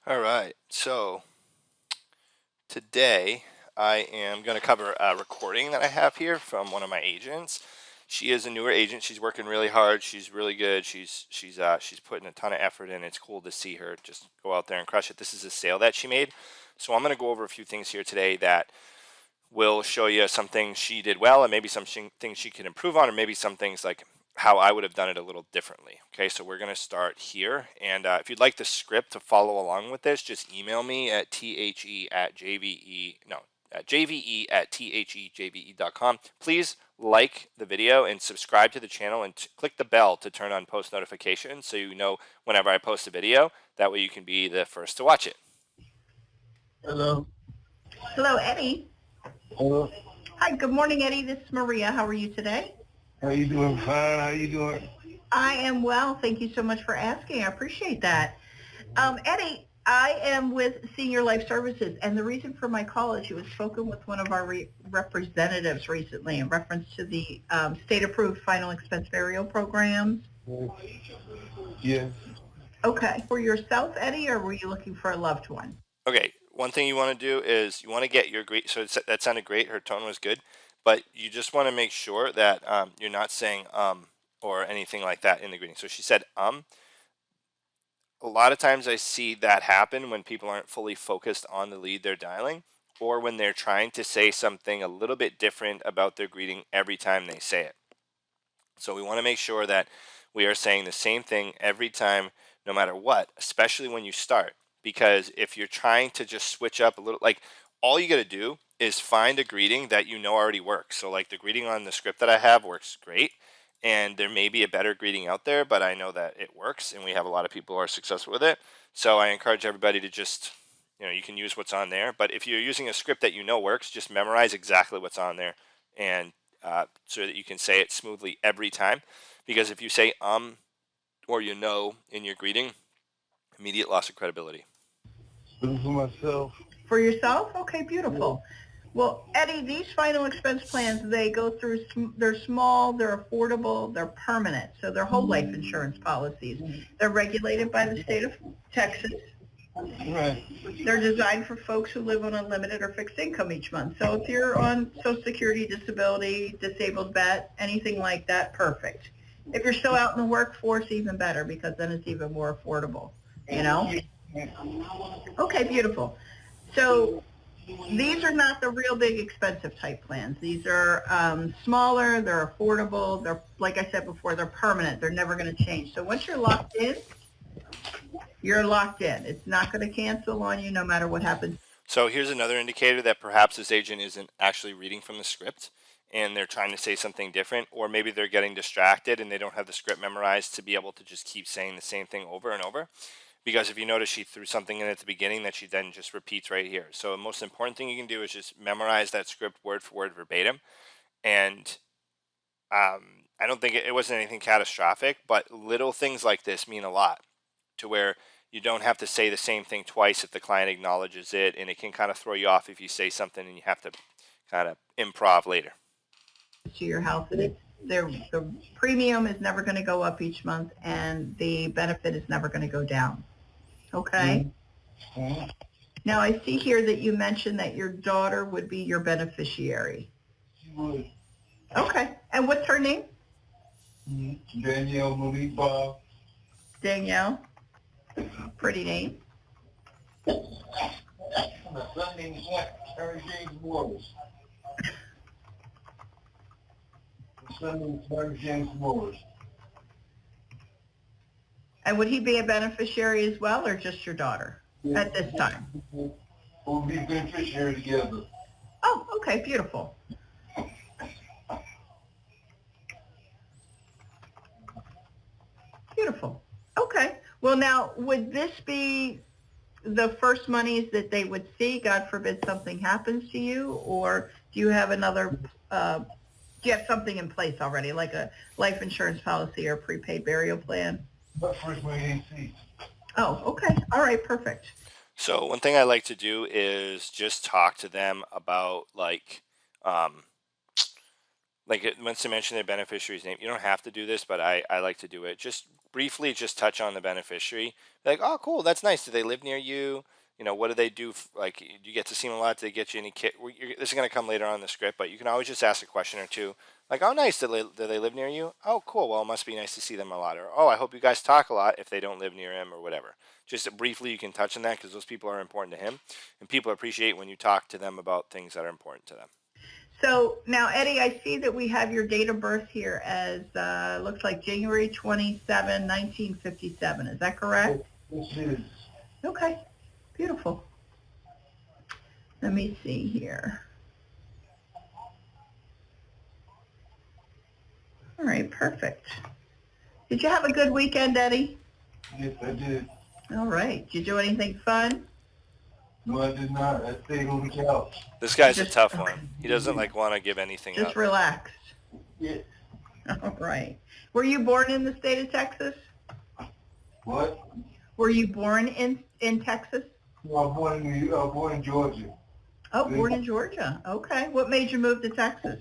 All right, so today I am going to cover a recording that I have here from one of my agents. She is a newer agent. She's working really hard. She's really good. She's putting a ton of effort in. It's cool to see her just go out there and crush it. This is a sale that she made. So I'm going to go over a few things here today that will show you some things she did well and maybe some things she can improve on, or maybe some things like how I would have done it a little differently. Okay, so we're going to start here. And if you'd like the script to follow along with this, just email me at jve@thejve.com. Please like the video and subscribe to the channel and click the bell to turn on post notifications so you know whenever I post a video. That way you can be the first to watch it. Hello. Hello, Eddie. Hello. Hi, good morning, Eddie. This is Maria. How are you today? How you doing? Fine. How you doing? I am well. Thank you so much for asking. I appreciate that. Eddie, I am with Senior Life Services, and the reason for my call is you had spoken with one of our representatives recently in reference to the state-approved final expense burial programs. Yes. Okay. For yourself, Eddie, or were you looking for a loved one? Okay, one thing you want to do is you want to get your great. So that sounded great. Her tone was good, but you just want to make sure that you're not saying or anything like that in the greeting. So she said A lot of times I see that happen when people aren't fully focused on the lead they're dialing, or when they're trying to say something a little bit different about their greeting every time they say it. So we want to make sure that we are saying the same thing every time, no matter what, especially when you start. Because if you're trying to just switch up a little, like all you got to do is find a greeting that you know already works. So, like the greeting on the script that I have works great. And there may be a better greeting out there, but I know that it works and we have a lot of people who are successful with it. So, I encourage everybody to just, you can use what's on there. But if you're using a script that you know works, just memorize exactly what's on there and so that you can say it smoothly every time. Because if you say or in your greeting, immediate loss of credibility. Looking for myself. For yourself? Okay, beautiful. Well, Eddie, these final expense plans, they go through, they're small, they're affordable, they're permanent. So they're whole life insurance policies. They're regulated by the state of Texas. Right. They're designed for folks who live on unlimited or fixed income each month. So if you're on Social Security, disability, disabled vet, anything like that, perfect. If you're still out in the workforce, even better, because then it's even more affordable, you know? Okay, beautiful. So these are not the real big expensive type plans. These are smaller, they're affordable, they're, like I said before, they're permanent, they're never going to change. So once you're locked in, you're locked in. It's not going to cancel on you no matter what happens. So here's another indicator that perhaps this agent isn't actually reading from the script and they're trying to say something different, or maybe they're getting distracted and they don't have the script memorized to be able to just keep saying the same thing over and over. Because if you notice, she threw something in at the beginning that she then just repeats right here. So the most important thing you can do is just memorize that script word for word verbatim. And I don't think it wasn't anything catastrophic, but little things like this mean a lot, to where you don't have to say the same thing twice if the client acknowledges it, and it can kind of throw you off if you say something and you have to kind of improv later. To your health, and the premium is never going to go up each month, and the benefit is never going to go down. Okay. Mm-hmm. Now I see here that you mentioned that your daughter would be your beneficiary. She would. Okay. And what's her name? Danielle Monique Bob. Danielle. Pretty name. My son name is Harry James Morris. My son name is Harry James Morris. And would he be a beneficiary as well, or just your daughter at this time? We'll be beneficiary together. Oh, okay, beautiful. Beautiful. Okay. Well, now, would this be the first monies that they would see, God forbid something happens to you, or do you have do you have something in place already, like a life insurance policy or prepaid burial plan? But first money they see. Oh, okay. All right, perfect. So one thing I like to do is just talk to them about once they mention their beneficiary's name. You don't have to do this, but I like to do it. Just briefly just touch on the beneficiary. Like, oh, cool, that's nice. Do they live near you? You know, what do they do? Like, do you get to see them a lot? Do they get you any kit? This is going to come later on in the script, but you can always just ask a question or two. Like, oh, nice. Do they live near you? Oh, cool. Well, it must be nice to see them a lot. Or, oh, I hope you guys talk a lot if they don't live near him or whatever. Just briefly, you can touch on that because those people are important to him. And people appreciate when you talk to them about things that are important to them. So now, Eddie, I see that we have your date of birth here as, looks like January 27, 1957. Is that correct? This is. Okay, beautiful. Let me see here. All right, perfect. Did you have a good weekend, Eddie? Yes, I did. All right. Did you do anything fun? No, I did not. I stayed on the couch. This guy's Just- a tough okay. one. He doesn't like want to give anything Just up. relaxed. Yeah. All right. Were you born in the state of Texas? What? Were you born in Texas? No, I was born in Georgia. Oh, born in Georgia. Okay. What made you move to Texas?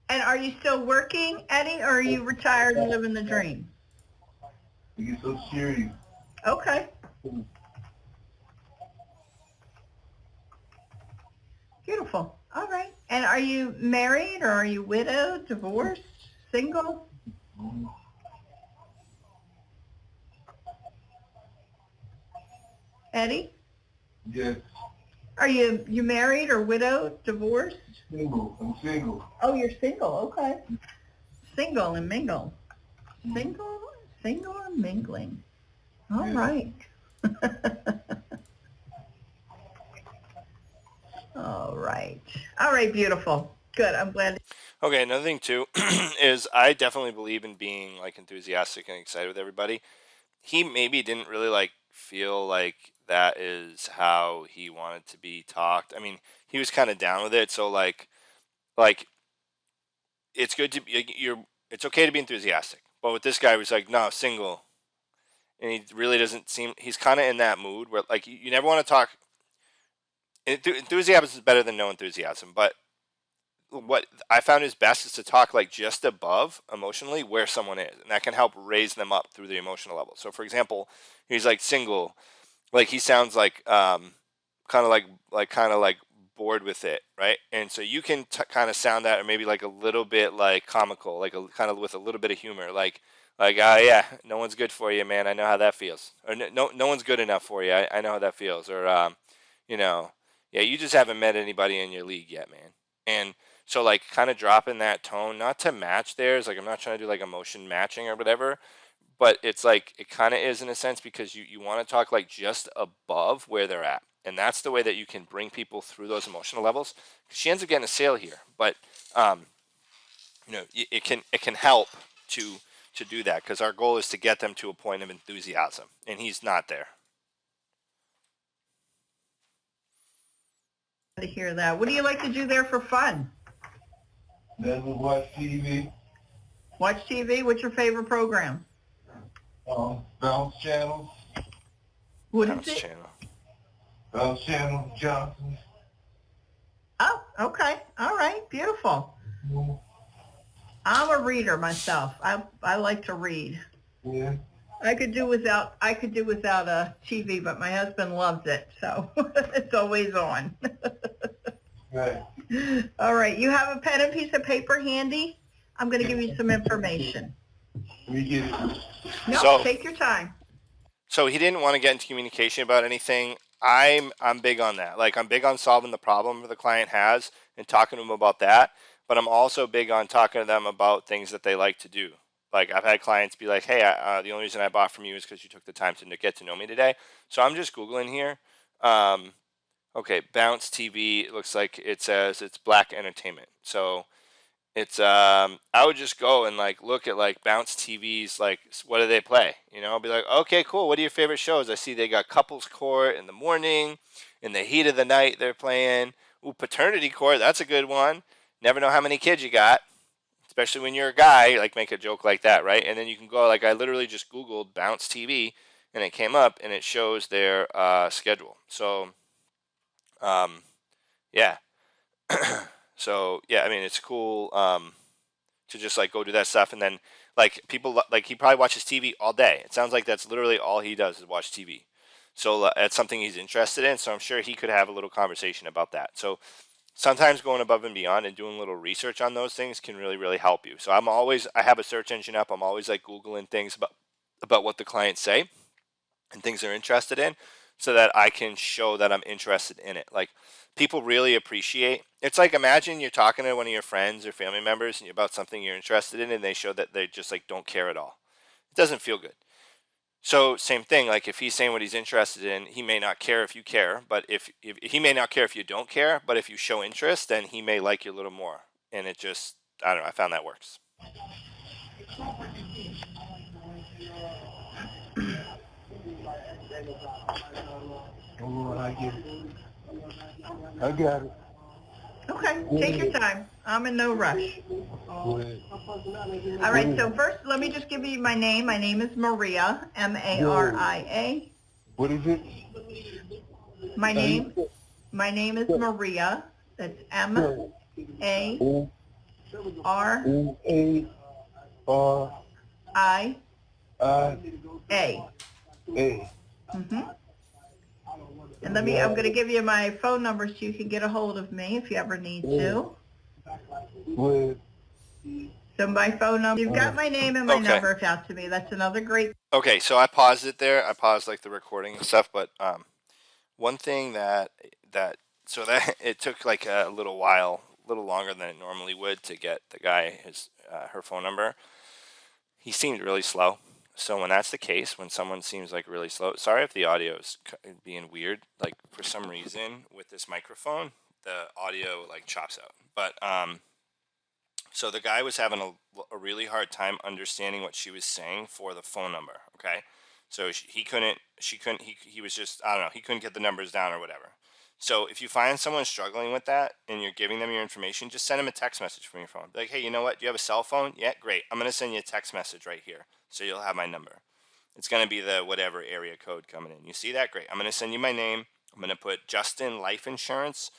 And are you still working, Eddie, or are you retired and living the dream? You get so serious. Okay. Beautiful. All right. And are you married or are you widowed, divorced, single? Eddie, Yes. are you married or widowed, divorced? Single. I'm single. Oh, you're single. Okay. Single and mingle. Single and mingling. All Yeah. right. All right. All right, beautiful. Good. I'm glad. Okay, another thing too is I definitely believe in being like enthusiastic and excited with everybody. He maybe didn't really like feel like that is how he wanted to be talked. I mean, he was kind of down with it, so like it's good to be it's okay to be enthusiastic. But with this guy, he was like, no, single, and he really doesn't seem. He's kind of in that mood where like you never want to talk. Enthusiasm is better than no enthusiasm, but what I found is best is to talk like just above emotionally where someone is, and that can help raise them up through the emotional level. So, for example, he's like single, like he sounds like kind of like bored with it, right? And so you can kind of sound that, or maybe like a little bit like comical, like a kind of with a little bit of humor, like yeah, no one's good for you, man. I know how that feels, or no one's good enough for you. I know how that feels, or you know, yeah, you just haven't met anybody in your league yet, man. And so like kind of dropping that tone, not to match theirs. Like I'm not trying to do like emotion matching or whatever, but it's like it kind of is in a sense because you want to talk like just above where they're at, and that's the way that you can bring people through those emotional levels. She ends up getting a sale here, but um, it can help to do that because our goal is to get them to a point of enthusiasm, and he's not there. To hear that. What do you like to do there for fun? Never watch TV. Watch TV? What's your favorite program? Bounce Channel. What Bounce is it? channel. Bounce Channel. Johnson. Oh, okay. All right. Beautiful. I'm a reader myself. I like to read. Yeah. I could do without a TV, but my husband loves it, so it's always on. Right. All right. You have a pen and piece of paper handy? I'm going to give you some information. Let me get it. No, So- take your time. So he didn't want to get into communication about anything. I'm big on that. Like I'm big on solving the problem the client has and talking to them about that. But I'm also big on talking to them about things that they like to do. Like I've had clients be like, "Hey, the only reason I bought from you is because you took the time to get to know me today." So I'm just googling here. Okay, Bounce TV. It looks like it says it's black entertainment. So it's I would just go and like look at like Bounce TV's like what do they play? I'll be like, okay, cool. What are your favorite shows? I see they got Couples Court in the morning, in the heat of the night they're playing. Ooh, Paternity Court. That's a good one. Never know how many kids you got, especially when you're a guy. Like make a joke like that, right? And then you can go like I literally just Googled Bounce TV, and it came up and it shows their schedule. So, yeah. So yeah, I mean, it's cool to just like go do that stuff, and then like like he probably watches TV all day. It sounds like that's literally all he does is watch TV. So that's something he's interested in. So I'm sure he could have a little conversation about that. So sometimes going above and beyond and doing a little research on those things can really, really help you. So I have a search engine up. I'm always like Googling things about what the clients say and things they're interested in so that I can show that I'm interested in it. Like people really appreciate it's like imagine you're talking to one of your friends or family members and about something you're interested in and they show that they just like don't care at all. It doesn't feel good. So same thing, like if he's saying what he's interested in, he may not care if you care, but if he may not care if you don't care, but if you show interest, then he may like you a little more. And it just, I don't know, I found that works. Oh, I get it. I got it. Okay, What take is your it? time. I'm in no rush. Go ahead. All What right, is so it? first, let me just give you my name. My name is Maria, Whoa. Maria. What is it? My How you name, my name is spell Maria. That's spell M-A-R-I-A. it? O-A-R-I-A. Mm-hmm. And I'm going to give you my phone number so you can get a hold of me if you ever need Word. to. Word. So my phone number, you've got my name and my Okay. number out to me. That's another great. Okay, so I paused it there. I paused like the recording and stuff, but one thing that so that it took like a little while, a little longer than it normally would to get the guy his her phone number. He seemed really slow. So when that's the case, when someone seems like really slow, sorry if the audio is being weird. Like for some reason with this microphone, the audio like chops out. But so the guy was having a really hard time understanding what she was saying for the phone number. Okay, so he couldn't, she couldn't, he was just, I don't know, he couldn't get the numbers down or whatever. So if you find someone struggling with that and you're giving them your information, just send them a text message from your phone. Be like, hey, you know what? Do you have a cell phone? Yeah, great. I'm gonna send you a text message right here, so you'll have my number. It's gonna be the whatever area code coming in. You see that? Great. I'm gonna send you my name. I'm gonna put Justin Life Insurance.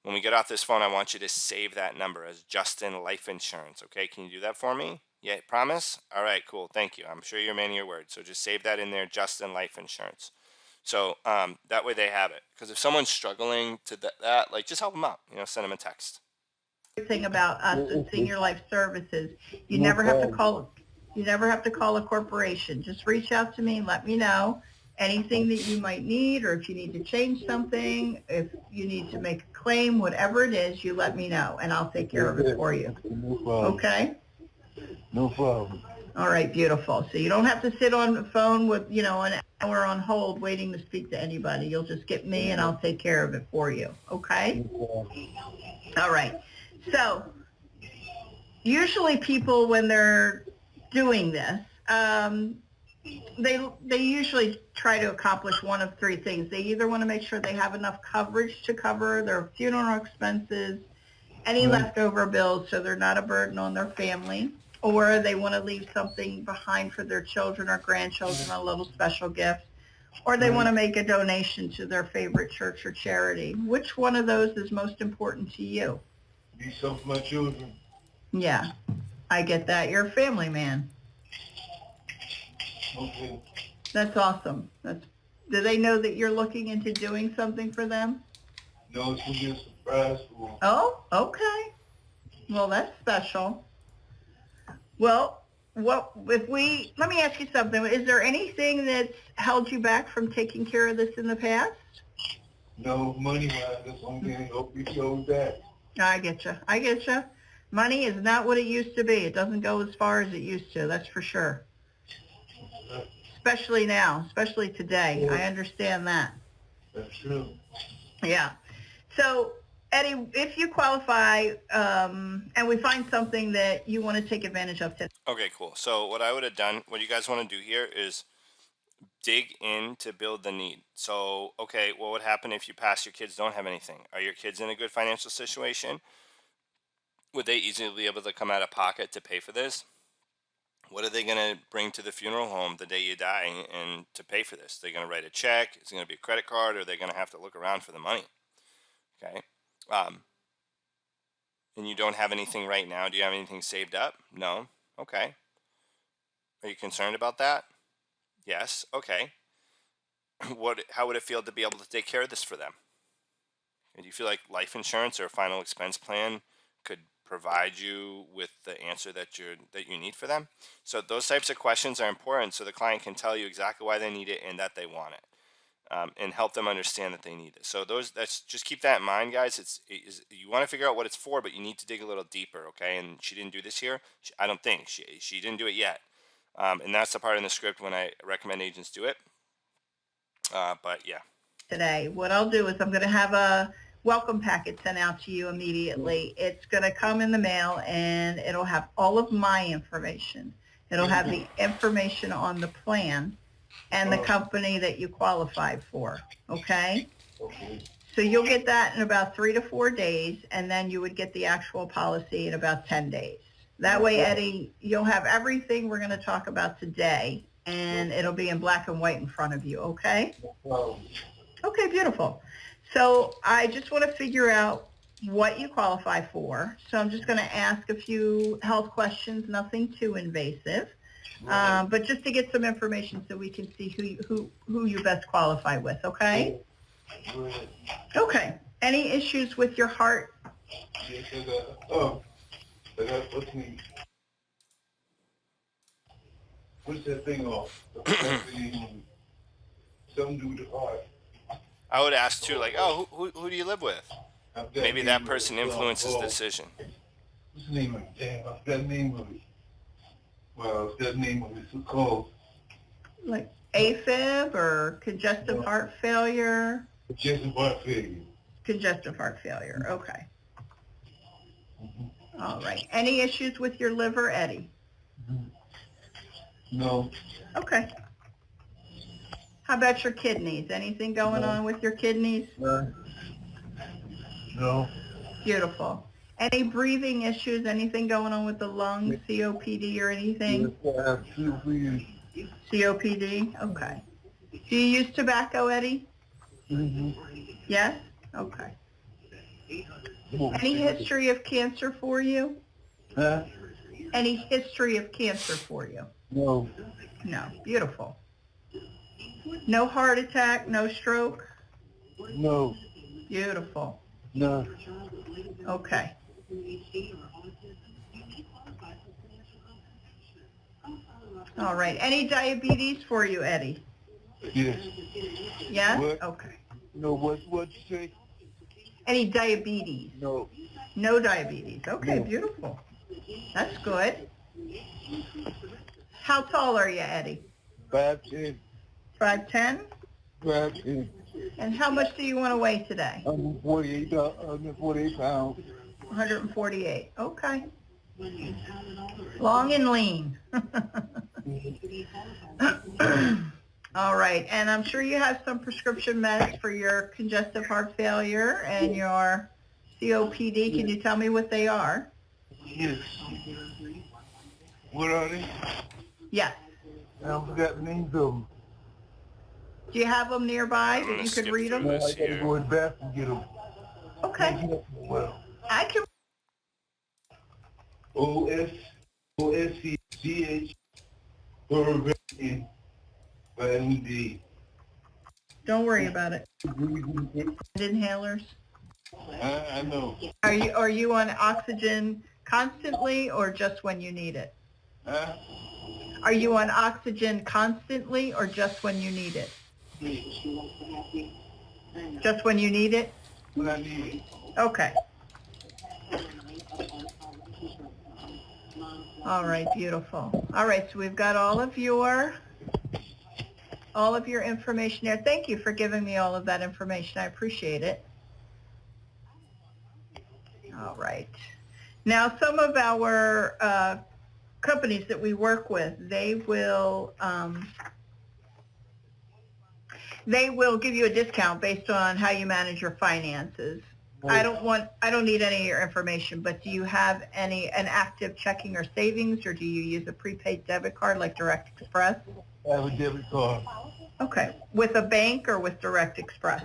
When we get off this phone, I want you to save that number as Justin Life Insurance. Okay, can you do that for me? Yeah, promise? All right, cool. Thank you. I'm sure you're a man of your word. So just save that in there, Justin Life Insurance. So that way they have it. Because if someone's struggling to that, like just help them out. Send them a text. Thing about us with Senior Life Services, you No never have to problem. call, you never have to call a corporation. Just reach out to me and let me know anything that you might need, or if you need to change something, if you need to make a claim, whatever it is, you let me know and I'll take care of it for you. No problem. Okay? No problem. All right, beautiful. So you don't have to sit on the phone with, an hour on hold waiting to speak to anybody. You'll just get me and I'll take care of it for you. Okay? No problem. All right. So usually people, when they're doing this, they usually try to accomplish one of three things. They either want to make sure they have enough coverage to cover their funeral expenses, any leftover bills so they're not a burden on their family, or they want to leave something behind for their children or grandchildren, a little special gift, or they want to make a donation to their favorite church or charity. Which one of those is most important to you? Be some for my children. Yeah, I get that. You're a family man. Okay. That's awesome. Do they know that you're looking into doing something for them? No, it's gonna be a surprise for them. Oh, okay. Well, that's special. Well, let me ask you something. Is there anything that's held you back from taking care of this in the past? No, money-wise, that's one thing. Hope you show that. I get you. I get you. Money is not what it used to be. It doesn't go as far as it used to. That's for sure. Especially now, especially today. I understand that. That's true. Yeah. So, Eddie, if you qualify and we find something that you want to take advantage of today. Okay, cool. So what I would have done, what you guys want to do here is dig in to build the need. So, okay, what would happen if you pass your kids don't have anything? Are your kids in a good financial situation? Would they easily be able to come out of pocket to pay for this? What are they going to bring to the funeral home the day you die and to pay for this? They're going to write a check. Is it going to be a credit card, or they're going to have to look around for the money? Okay. Um, And you don't have anything right now? Do you have anything saved up? No. Okay. Are you concerned about that? Yes. Okay. How would it feel to be able to take care of this for them? And do you feel like life insurance or a final expense plan could provide you with the answer that you need for them? So those types of questions are important so the client can tell you exactly why they need it and that they want it. And help them understand that they need it. So that's just keep that in mind, guys. You want to figure out what it's for, but you need to dig a little deeper, okay? And she didn't do this here. I don't think she didn't do it yet. And that's the part in the script when I recommend agents do it. But yeah. Today, what I'll do is I'm going to have a welcome packet sent out to you immediately. It's going to come in the mail, and it'll have all of my information. It'll have the information on the plan and the company that you qualified for, okay? So you'll get that in about 3 to 4 days, and then you would get the actual policy in about 10 days. That way, Eddie, you'll have everything we're going to talk about today, and it'll be in black and white in front of you, okay? Okay, beautiful. So I just want to figure out what you qualify for. So I'm just going to ask a few health questions, nothing too invasive. But just to get some information so we can see who you best qualify with, okay? Okay. Any issues with your heart? What's that thing off? Something to do with the heart. I would ask too, like, oh, who do you live with? Maybe that person influences the decision. What's the name of it? Damn, I forgot the name of it. Well, I forgot the name of it. It's called. Like AFib or congestive heart failure? Congestive heart failure. Congestive heart failure, okay. All right. Any issues with your liver, Eddie? No. Okay. How about your kidneys? Anything going on with your kidneys? No. Beautiful. Any breathing issues? Anything going on with the lungs, COPD or anything? COPD. COPD? Okay. Do you use tobacco, Eddie? Mm-hmm. Yes? Okay. Any history of cancer for you? Huh? Any history of cancer for you? No. No. Beautiful. No heart attack, no stroke? No. Beautiful. No. Okay. All right. Any diabetes for you, Eddie? Yes. Yes? What? Okay. No, what you say? Any diabetes? No. No diabetes. Okay, No. beautiful. That's good. How tall are you, Eddie? 5'10". 5'10"? 5'10". And how much do you want to weigh today? 148 pounds. 148. Okay. Long and lean. All right. And I'm sure you have some prescription meds for your congestive heart failure and your COPD. Can you tell me what they are? Yes. What are they? Yes. I forgot the names of them. Do you have them nearby I'm that gonna you could skip read through them? this I gotta here. go in the bathroom and get them. Okay. Well, I can. OSCGH Prevention Vitamin D. Don't worry about it. Inhalers. I know. Are you on oxygen constantly or just when you need it? Huh? Are you on oxygen constantly or just when you need it? Just when you need it? When I need it. Okay. All right, beautiful. All right, so we've got all of your information there. Thank you for giving me all of that information. I appreciate it. All right. Now, some of our companies that we work with, they will give you a discount based on how you manage your finances. I don't need any of your information, but do you have an active checking or savings, or do you use a prepaid debit card like Direct Express? I have a debit card. Okay. With a bank or with Direct Express?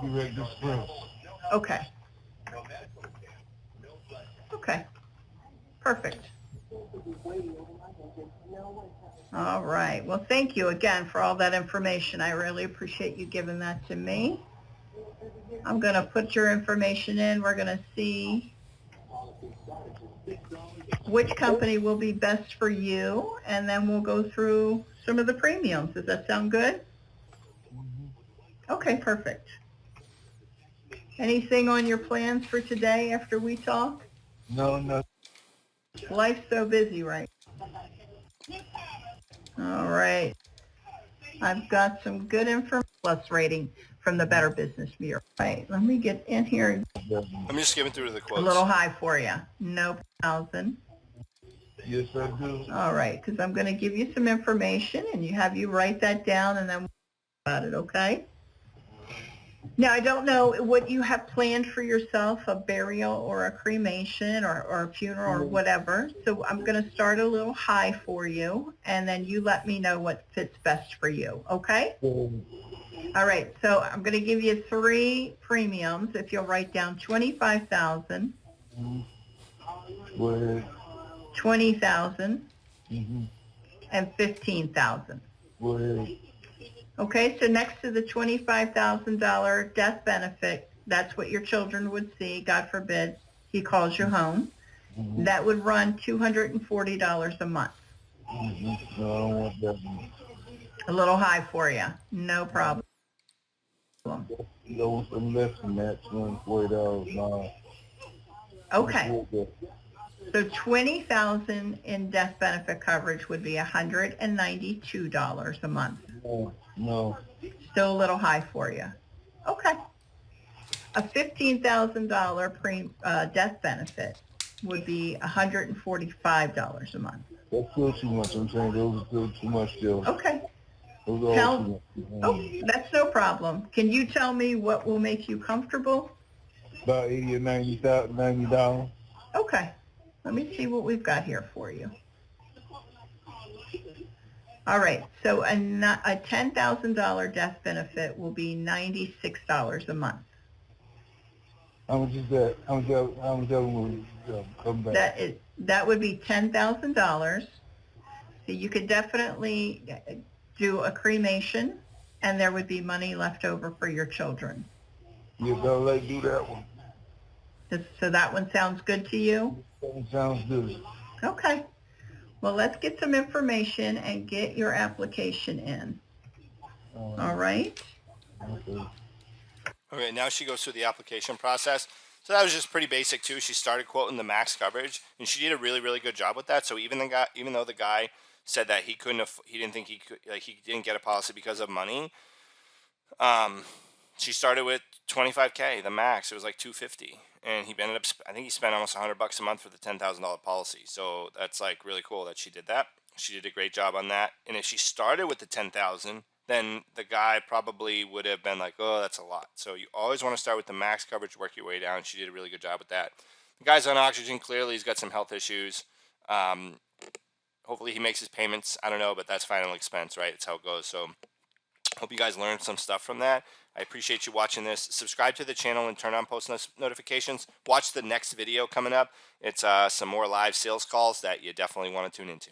Direct Express. Okay. Okay, perfect. All right. Well, thank you again for all that information. I really appreciate you giving that to me. I'm going to put your information in. We're going to see which company will be best for you, and then we'll go through some of the premiums. Does that sound good? Okay, perfect. Anything on your plans for today after we talk? No, no. Life's so busy, right? All right. I've got some good information plus rating from the Better Business Bureau. Right, let me get in here. I'm just skimming through the A little quotes. high for you. No thousand. Yes, I do. All right, because I'm going to give you some information, and you write that down, and then we'll talk about it, okay? Now, I don't know what you have planned for yourself, a burial or a cremation or a funeral or whatever. So I'm going to start a little high for you, and then you let me know what fits best for you, okay? All right, so I'm going to give you 3 premiums. If you'll write down 25,000, Go ahead. 20,000, Mm-hmm. and 15,000. Go ahead. Okay, so next to the $25,000 death benefit, that's what your children would see, God forbid, he calls you home. Mm-hmm. That would run $240 a month. Mm-hmm. No, I don't want that one. A little high for you. No problem. You don't want some less than that, $240 now. Okay, so $20,000 in death benefit coverage would be $192 a month. No. Still a little high for you. Okay. A $15,000 death benefit would be $145 a month. That's still too much. I'm saying those are still too much still. Okay. Those are all too much. Oh, that's no problem. Can you tell me what will make you comfortable? About $80 or $90. Okay. Let me see what we've got here for you. All right. So a $10,000 death benefit will be $96 a month. How much is that? How much that will come back? That would be $10,000. So you could definitely do a cremation, and there would be money left over for your children. Yeah, I'll let you do that one. So that one sounds good to you? That one sounds good. Okay. Well, let's get some information and get your application in. All right? Okay. Okay, now she goes through the application process. So that was just pretty basic too. She started quoting the max coverage, and she did a really, really good job with that. So even though the guy said that he didn't think he could, like he didn't get a policy because of money. She started with 25K, the max. It was like 250, and he ended up. I think he spent almost $100 a month for the $10,000 policy. So that's like really cool that she did that. She did a great job on that. And if she started with the 10,000, then the guy probably would have been like, oh, that's a lot. So you always want to start with the max coverage, work your way down. She did a really good job with that. The guy's on oxygen. Clearly, he's got some health issues. Hopefully, he makes his payments. I don't know, but that's final expense, right? That's how it goes. So hope you guys learned some stuff from that. I appreciate you watching this. Subscribe to the channel and turn on post notifications. Watch the next video coming up. It's some more live sales calls that you definitely want to tune into.